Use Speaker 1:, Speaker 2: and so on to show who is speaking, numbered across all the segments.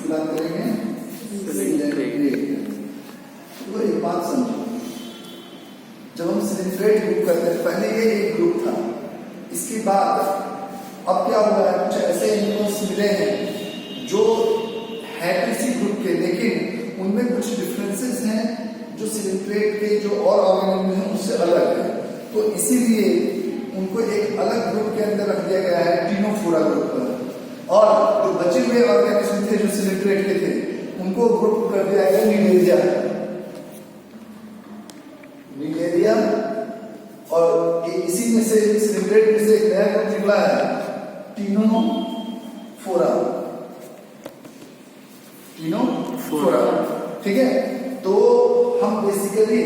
Speaker 1: बात करेंगे सिलिंड्रेट। तो एक बात समझो, जब हम सिलिंड्रेट ग्रुप करते हैं, पहले ये एक ग्रुप था, इसके बाद अब क्या हुआ है, कुछ ऐसे एनिमल्स मिले हैं जो है इसी ग्रुप के, लेकिन उनमें कुछ डिफरेंसेस हैं जो सिलिंड्रेट के जो और ऑर्गेनिज्म हैं उससे अलग है। तो इसीलिए उनको एक अलग ग्रुप के अंदर रख दिया गया है, टिनोफोरा ग्रुप। और जो बचे हुए ऑर्गेनिज्म थे जो सिलिंड्रेट के थे, उनको ग्रुप कर दिया गया नीडेरिया। नीडेरिया, और इसी में से सिलिंड्रेट में से एक नया ग्रुप निकला है, टिनोफोरा। टिनोफोरा, ठीक है। तो हम बेसिकली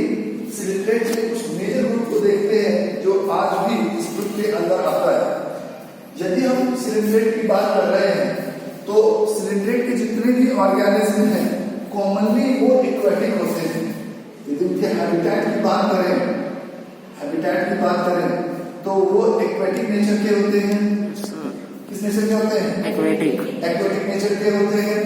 Speaker 1: सिलिंड्रेट के कुछ मेजर ग्रुप को देखते हैं जो आज भी इस ग्रुप के अंदर आता है। यदि हम सिलिंड्रेट की बात कर रहे हैं तो सिलिंड्रेट के जितने भी ऑर्गेनिज्म हैं कॉमनली वो एक्वेटिक होते हैं। यदि उनके हैबिटेट की बात करें तो वो एक्वेटिक नेचर के होते हैं। किस नेचर के होते हैं? एक्वेटिक नेचर के होते हैं,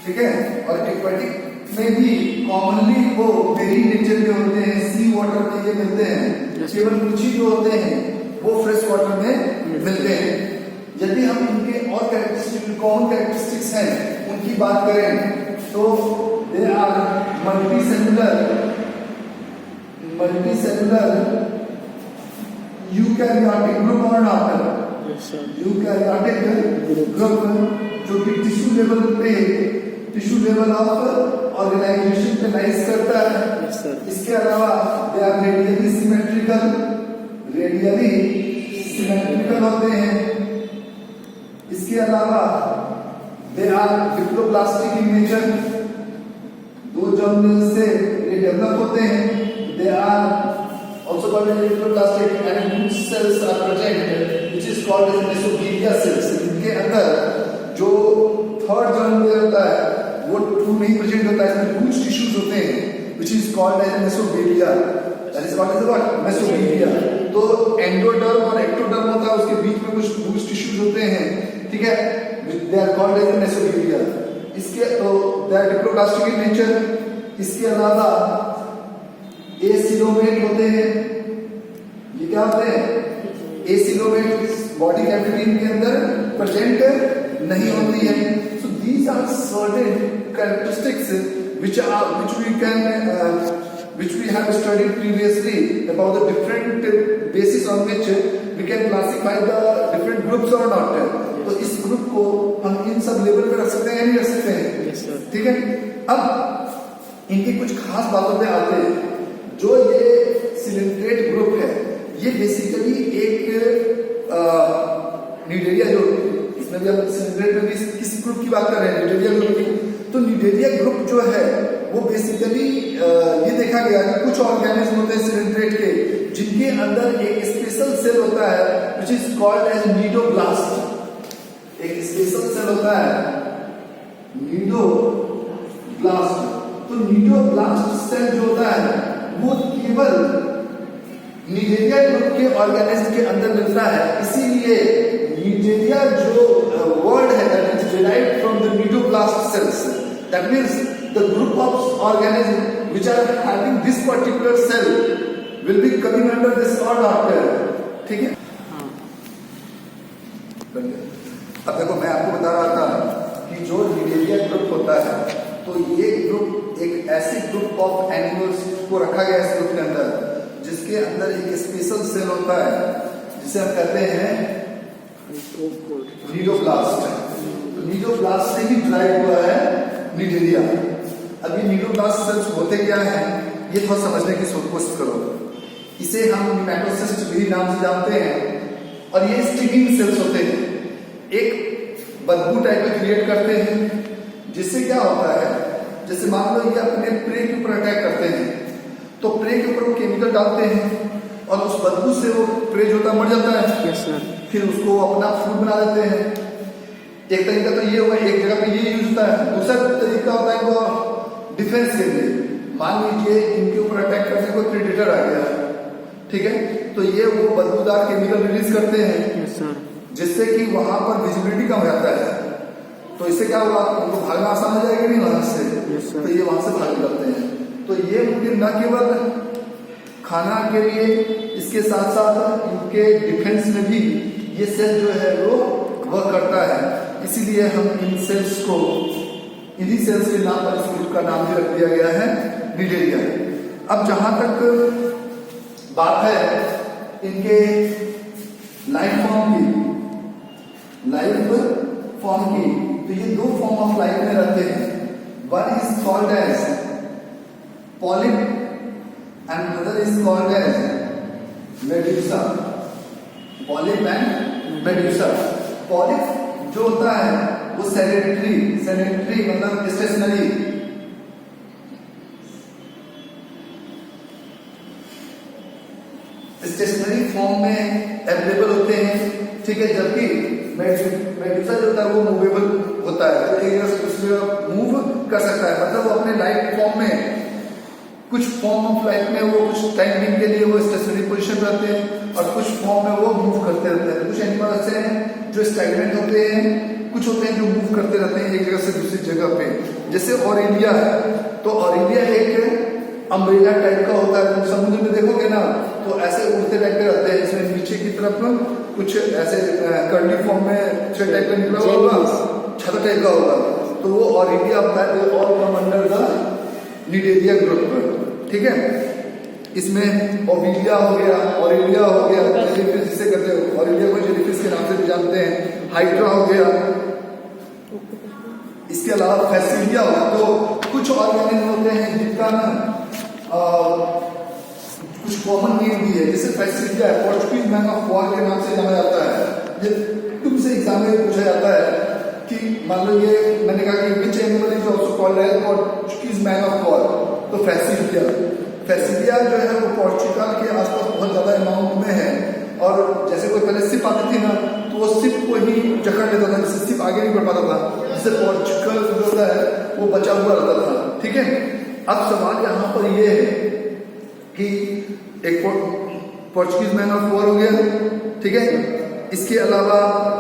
Speaker 1: ठीक है। और एक्वेटिक में भी कॉमनली वो वेरी नेचर के होते हैं, सी वाटर में ये मिलते हैं। केवल कुछ ही जो होते हैं वो फ्रेश वाटर में मिलते हैं। यदि हम इनके और कैरेक्टरिस्टिक, कॉमन कैरेक्टरिस्टिक्स हैं, उनकी बात करें तो they are multicellular eukaryotic group और नॉट यूकैरियोटिक ग्रुप, जो कि टिश्यू लेवल ऑफ ऑर्गेनाइजेशन पे लाइज करता है। इसके अलावा दे आर रेडियली सिमेट्रिकल होते हैं। इसके अलावा they are diploblastic in nature, दो जर्म से ये डेवलप होते हैं। They are also called as diploblastic and root cells are present which is called as mesomeria cells। इनके अंदर जो थर्ड जर्म लेयर होता है वो ट्रू नहीं प्रेजेंट होता है, इसमें रूट टिश्यूज होते हैं which is called as mesomeria। that is called as what? mesomeria। तो एंडोडर्म और एक्टोडर्म होता है, उसके बीच में कुछ रूट टिश्यूज होते हैं, ठीक है। they are called as mesomeria। इसके तो they are diploblastic in nature. इसके अलावा एसिलोमेट होते हैं। ये क्या होते हैं? एसिलोमेट बॉडी कैविटी के अंदर प्रेजेंट नहीं होती है। So these are certain characteristics which we have studied previously about the different basis on which we can classify the different groups or not। तो इस ग्रुप को हम इन सब लेवल पे रख सकते हैं या नहीं रख सकते हैं? ठीक है। अब इनकी कुछ खास बातों पे आते हैं। जो ये सिलिंड्रेट ग्रुप है ये बेसिकली एक नीडेरिया, जो इसमें भी हम सिलिंड्रेट में भी किस ग्रुप की बात कर रहे हैं? नीडेरिया ग्रुप की। तो नीडेरिया ग्रुप जो है वो बेसिकली ये देखा गया कि कुछ ऑर्गेनिज्म होते हैं सिलिंड्रेट के जिनके अंदर एक स्पेशल सेल होता है which is called as cnidoblast. एक स्पेशल सेल होता है नीडोब्लास्ट। तो नीडोब्लास्ट सेल जो होता है वो केवल नीडेरिया ग्रुप के ऑर्गेनिज्म के अंदर मिलता है। इसीलिए नीडेरिया जो वर्ड है that is derived from the cnidoblast cells, that means the group of organisms which are having this particular cell will be coming under this order। ठीक है। अब देखो, मैं आपको बता रहा था कि जो नीडेरिया ग्रुप होता है तो ये ग्रुप एक ऐसी ग्रुप ऑफ एनिमल्स को रखा गया है इस ग्रुप के अंदर जिसके अंदर एक स्पेशल सेल होता है जिसे हम कहते हैं नीडोब्लास्ट। तो नीडोब्लास्ट से ही ड्राइव हुआ है नीडेरिया। अब ये नीडोब्लास्ट सेल्स होते क्या हैं ये थोड़ा समझने की कोशिश करो। इसे हम नेमेटोसिस्ट भी नाम से जानते हैं और ये स्टिंगिंग सेल्स होते हैं, एक बदबू टाइप में क्रिएट करते हैं। जिससे क्या होता है, जैसे मान लो ये अपने प्रे के ऊपर अटैक करते हैं तो प्रे के ऊपर केमिकल डालते हैं और उस बदबू से वो प्रे जो होता है मर जाता है।
Speaker 2: yes, sir।
Speaker 1: फिर उसको अपना फूड बना देते हैं। एक तरीका तो ये हुआ, एक जगह पे ये यूज होता है। दूसरा तरीका होता है वो डिफेंस के लिए। मान लीजिए इनके ऊपर अटैक करने को प्रेडेटर आ गया, ठीक है, तो ये वो बदबूदार केमिकल रिलीज करते हैं
Speaker 2: yes,
Speaker 1: जिससे कि वहां पर विजिबिलिटी कम रहता है। तो इससे क्या होगा, उनको भागना आसान हो जाएगा नहीं वहां से, तो ये वहां से भाग करते हैं। तो ये उनके न केवल खाना के लिए, इसके साथ साथ उनके डिफेंस में भी ये सेल जो है वो वर्क करता है। इसीलिए हम इन सेल्स को, इन्हीं सेल्स के नाम पर इस ग्रुप का नाम भी रख दिया गया है निडेरिया। अब जहां तक बात है इनके लाइफ फॉर्म की, तो ये दो फॉर्म ऑफ लाइफ में रहते हैं। One is called as polyp and other is called as medusa. Polyp and medusa. Polyp जो होता है वो सेडेंटरी मतलब स्टेशनरी, स्टेशनरी फॉर्म में अवेलेबल होते हैं, ठीक है। जबकि मेडुसा जो होता है वो मूवेबल होता है, तो एक जगह से दूसरी जगह मूव कर सकता है। मतलब वो अपने लाइफ फॉर्म में, कुछ फॉर्म ऑफ लाइफ में वो कुछ टाइम बीइंग के लिए वो स्टेशनरी पोजीशन रहते हैं और कुछ फॉर्म में वो मूव करते रहते हैं। कुछ एनिमल ऐसे हैं जो स्टैग्नेंट होते हैं, कुछ होते हैं जो मूव करते रहते हैं एक जगह से दूसरी जगह पे। जैसे ऑरेलिया है, तो ऑरेलिया एक अम्ब्रेला टाइप का होता है, समुद्र में देखोगे ना तो ऐसे उड़ते टाइप के रहते हैं, इसमें नीचे की तरफ कुछ ऐसे कर्ली फॉर्म में छह टाइप का निकला होगा, छत टाइप का होगा, तो वो ऑरेलिया होता है। All come under the Cnidaria group, ठीक है। इसमें ओविलिया हो गया, ऑरेलिया हो गया, जेलीफिश जिसे कहते हैं, ऑरेलिया को जेलीफिश के नाम से भी जानते हैं, हाइड्रा हो गया, इसके अलावा फैसिलिया हो गया। तो कुछ ऑर्गेनिज्म होते हैं जिनका ना कुछ कॉमन नेम भी है, जैसे फैसिलिया है, पोर्चुगीज मैन ऑफ वॉर के नाम से जाना जाता है। ये तुमसे एग्जाम में पूछा जाता है कि मान लो ये मैंने कहा कि which animal is also called as Portuguese man of war, तो फैसिलिया जो है वो पोर्चुगल के आसपास बहुत ज्यादा अमाउंट में है। और जैसे कोई पहले सिप आती थी ना, तो वो सिप को ही जकड़ लेता था, जिससे सिप आगे नहीं बढ़ पाता था, जिससे पोर्चुगल जो होता है वो बचा हुआ रहता था, ठीक है। अब सवाल यहाँ पर ये है कि एक पोर्चुगीज मैन ऑफ वॉर हो गया, ठीक है। इसके अलावा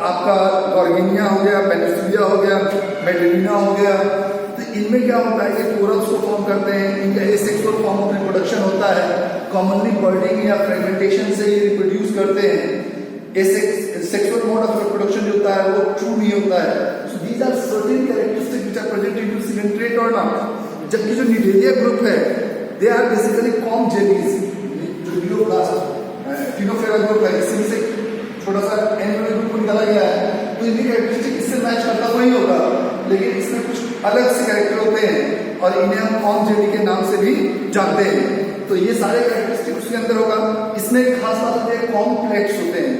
Speaker 1: आपका गॉर्गिनिया हो गया, पेनिसुलिया हो गया, मेडेलिना हो गया। तो इनमें क्या होता है, ये कोरल्स को फॉर्म करते हैं, इनका एसेक्सुअल फॉर्म ऑफ रिप्रोडक्शन होता है, कॉमनली बर्डिंग या फ्रेगमेंटेशन से ये रिप्रोड्यूस करते हैं। सेक्सुअल मोड ऑफ रिप्रोडक्शन जो होता है वो ट्रू नहीं होता है। So these are certain characteristics which are present in coelenterate और नॉट। जबकि जो निडेरिया ग्रुप है they are basically comb jellies, जो टिनोफेरा ग्रुप है, इसमें से छोटा सा एनिमल ग्रुप को निकाला गया है, तो इनकी कैरेक्टरिस्टिक इससे मैच करता तो नहीं होगा, लेकिन इसमें कुछ अलग से कैरेक्टर होते हैं और इन्हें हम कॉम जेली के नाम से भी जानते हैं। तो ये सारे कैरेक्टरिस्टिक उसके अंदर होगा। इसमें एक खास बात होती है, कॉम्प्लेक्स होते हैं।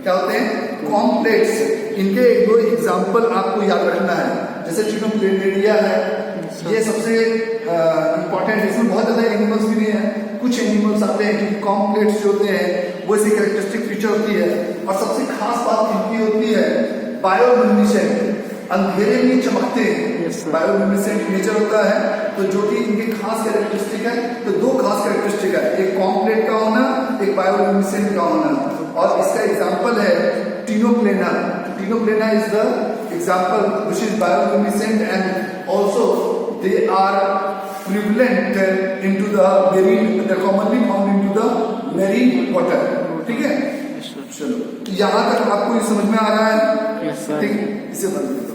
Speaker 1: क्या होते हैं? कॉम्प्लेक्स। इनके एक दो एग्जाम्पल आपको याद रखना है, जैसे टिनोप्लेनेरिया है, ये सबसे इंपॉर्टेंट है। इसमें बहुत ज्यादा एनिमल्स भी नहीं है, कुछ एनिमल्स आते हैं कि कॉम्प्लेक्स जो होते हैं वो ऐसी कैरेक्टरिस्टिक फीचर होती है। और सबसे खास बात इनकी होती है बायोलुमिनेसेंट, अंधेरे में चमकते हैं, बायोलुमिनेसेंट नेचर होता है। तो जो कि इनकी खास कैरेक्टरिस्टिक है, तो दो खास कैरेक्टरिस्टिक है, एक कॉम्प्लेट का होना, एक बायोलुमिनेसेंट का होना। और इसका एग्जाम्पल है Ctenoplana. Ctenoplana is the example which is bioluminescent and also they are prevalent into the marine, they are commonly found into the marine water, ठीक है। चलो यहाँ तक आपको ये समझ में आ रहा है, ठीक है। इसे बंद